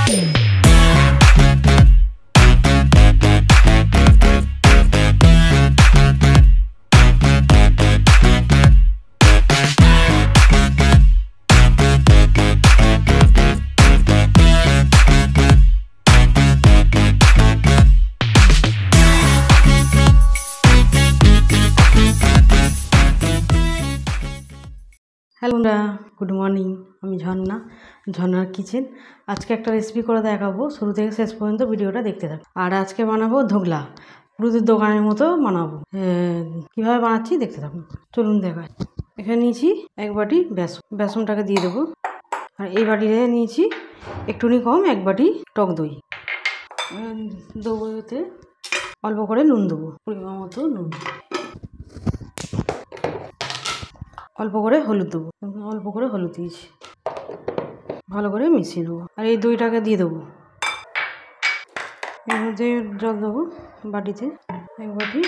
Hello বন্ধুরা, good morning. আমি ঝর্ণার কিচেন। আজকে একটা রেসিপি করে দেখাবো, শুরু থেকে শেষ পর্যন্ত ভিডিওটা দেখতে থাকো। আর আজকে বানাবো ধোকলা, পুরোদের দোকানের মতো বানাবো। কীভাবে বানাচ্ছি দেখতে থাকুন, চলুন দেখায়। এখানে নিয়েছি এক বাটি বেসনটাকে দিয়ে দেবো। আর এই বাটিতে নিয়েছি একটুখানি কম এক বাটি টক দই দেবো। এতে অল্প করে নুন দেবো, পরিমাণ মতো নুন, অল্প করে হলুদ দেবো, অল্প করে হলুদ দিয়েছি। ভালো করে মিশিয়ে নেবো। আর এই দইটাকে দিয়ে দেবো। এর মধ্যে জল দেবো, বাটিতে এক বাটি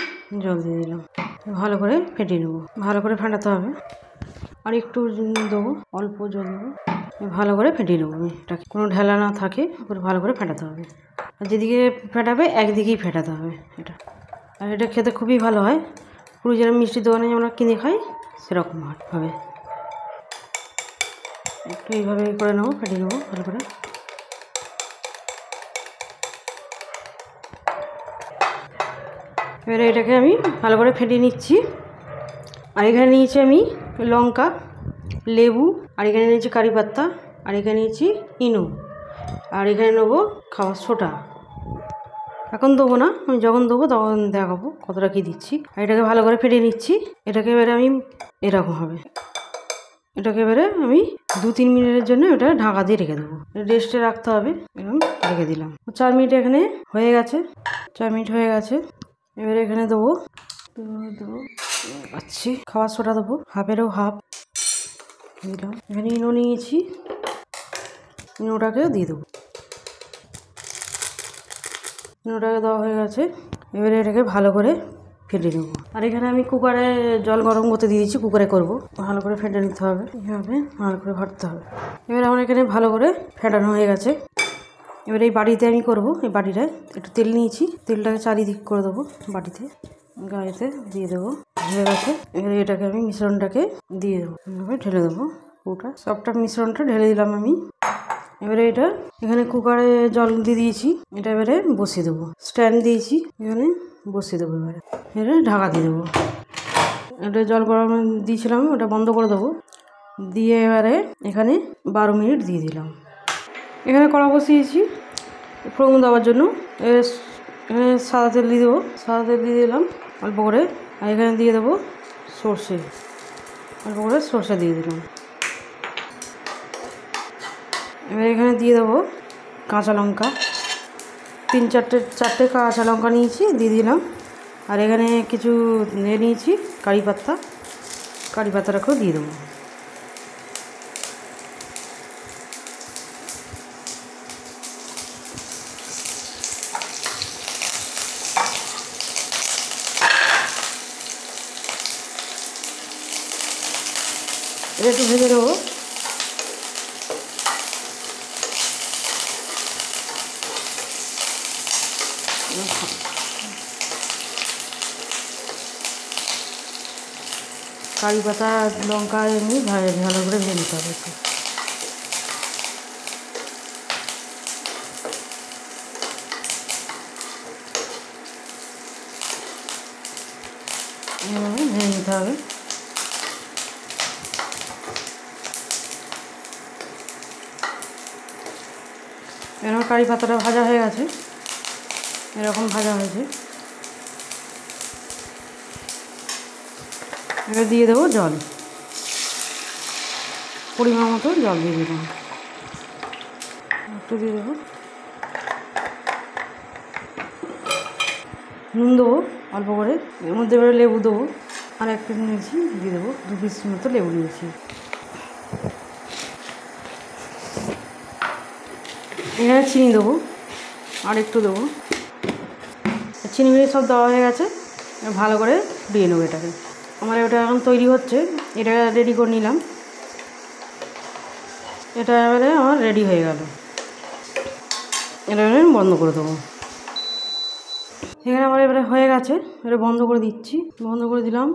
জল দিয়ে দিলাম। ভালো করে ফেটিয়ে নেবো, ভালো করে ফেটাতে হবে। আর একটু দেবো, অল্প জল দেবো, ভালো করে ফেটিয়ে নেবো। আমি এটাকে কোনো ঢেলা না থাকে, ভালো করে ফেটাতে হবে। আর যেদিকে ফেটাবে একদিকেই ফেটাতে হবে এটা। আর এটা খেতে খুবই ভালো হয়, পুরো যেরকম মিষ্টির দোকানে আমরা কিনে খাই সেরকম হবে। একটু এইভাবে করে নেবো, ফেটিয়ে নেবো ভালো করে। এবারে এটাকে আমি ভালো করে ফেটিয়ে নিচ্ছি। আর এখানে নিয়েছি আমি লঙ্কা, লেবু, আর এখানে নিয়েছি কারি পাতা, আর এখানে নিয়েছি ইনো, আর এখানে নেবো খাবার সোডা। এখন দেবো না, আমি যখন দেবো তখন দেখাবো কতটা কী দিচ্ছি। আর এটাকে ভালো করে ফেটিয়ে নিচ্ছি। এটাকে এবারে আমি এরকম হবে, এটাকে এবারে আমি 2-3 মিনিটের জন্য এটা ঢাকা দিয়ে রেখে দেবো। রেস্টে রাখতে হবে, এরকম রেখে দিলাম। 4 মিনিট এখানে হয়ে গেছে, 4 মিনিট হয়ে গেছে। এবারে এখানে দেবো পাচ্ছি খাবার সোডা দেবো, হাফেরও হাফ দিলাম। এখানে ইনো নিয়েছি, ইনোটাকেও দিয়ে দেবো। ইনোটাকে দেওয়া হয়ে গেছে। এবারে এটাকে ভালো করে ফেটে নেবো। আর এখানে আমি কুকারে জল গরম করতে দিয়েছি, কুকারে করবো। ভালো করে ফেটে নিতে হবে, এইভাবে ভালো করে ভাজতে হবে। এবারে আমার এখানে ভালো করে ফেটানো হয়ে গেছে। এবারে এই বাটিতে আমি করবো, এই বাটিটায় একটু তেল নিয়েছি, তেলটাকে চারিদিক করে দেবো, বাটিতে গায়েতে দিয়ে দেবো। হয়ে গেছে। এবারে এটাকে আমি মিশ্রণটাকে দিয়ে দেবো, এভাবে ঢেলে দেবো। পুরোটা সবটা মিশ্রণটা ঢেলে দিলাম আমি। এবারে এটা এখানে কুকারে জল দিয়ে দিয়েছি, এটা এবারে বসিয়ে দেবো। স্ট্যান্ড দিয়েছি, এখানে বসিয়ে দেবো। এবারে ঢাকা দিয়ে দেবো। এটা জল গরম দিয়েছিলাম, ওটা বন্ধ করে দেবো। দিয়ে এবারে এখানে 12 মিনিট দিয়ে দিলাম। এখানে কড়া বসিয়েছি ফোড়ন দেওয়ার জন্য। এখানে সাদা তেল দিয়ে দেবো, সাদা তেল দিয়ে দিলাম অল্প করে। আর এখানে দিয়ে দেবো সর্ষে, অল্প করে সর্ষে দিয়ে দিলাম। এবার এখানে দিয়ে দেবো কাঁচা লঙ্কা, 3-4টে কাঁচা লঙ্কা নিয়েছি, দিয়ে দিলাম। আর এখানে কিছু নিয়েছি কারি পাতাটাকেও দিয়ে দেবো। এটা একটু ভেজে দেবো। কারি পাতা লঙ্কা এমনি ভালো করে ভেজে নিতে হবে। এইভাবে ভেজে নিতে হবে। এরকম কারি পাতাটা ভাজা হয়ে গেছে, এরকম ভাজা হয়েছে। এবার দিয়ে দেবো জল, পরিমাণ মতো জল দিয়ে দিলাম। একটু দিয়ে দেবো নুন, দেবো অল্প করে। এর মধ্যে এবারে লেবু দেবো, আর এক পিস নিয়েছি, দিয়ে দেবো 2 পিস মতো লেবু নিয়েছি। এখানে চিনি দেবো, আর একটু দেবো। চিনি মিনি সব দেওয়া হয়ে গেছে। ভালো করে দিয়ে নেবো এটাকে। আমার ওটা এখন তৈরি হচ্ছে, এটা রেডি করে নিলাম। এটা এবারে আমার রেডি হয়ে গেল। এটা বন্ধ করে দেবো। এখানে আমার এবারে হয়ে গেছে, এটা বন্ধ করে দিচ্ছি। বন্ধ করে দিলাম,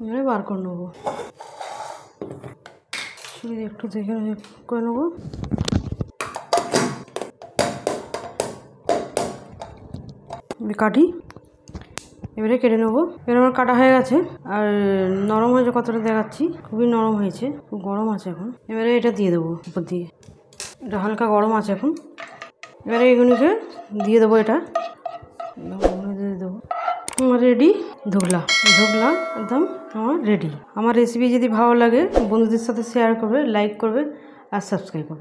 এবারে বার করে নেবো। একটু দেখে করে নেবো। কাটি, এবারে কেটে নেবো। এবার আমার কাটা হয়ে গেছে। আর নরম হয়েছে কতটা দেখাচ্ছি, খুবই নরম হয়েছে, খুব গরম আছে এখন। এবারে এটা দিয়ে দেবো উপর দিয়ে, এটা হালকা গরম আছে এখন। এবারে এগুলিকে দিয়ে দেবো, এটা দিয়ে দেবো। আমার রেডি ধোকলা। ধোকলা একদম আমার রেডি। আমার রেসিপি যদি ভালো লাগে বন্ধুদের সাথে শেয়ার করবে, লাইক করবে আর সাবস্ক্রাইব করবে।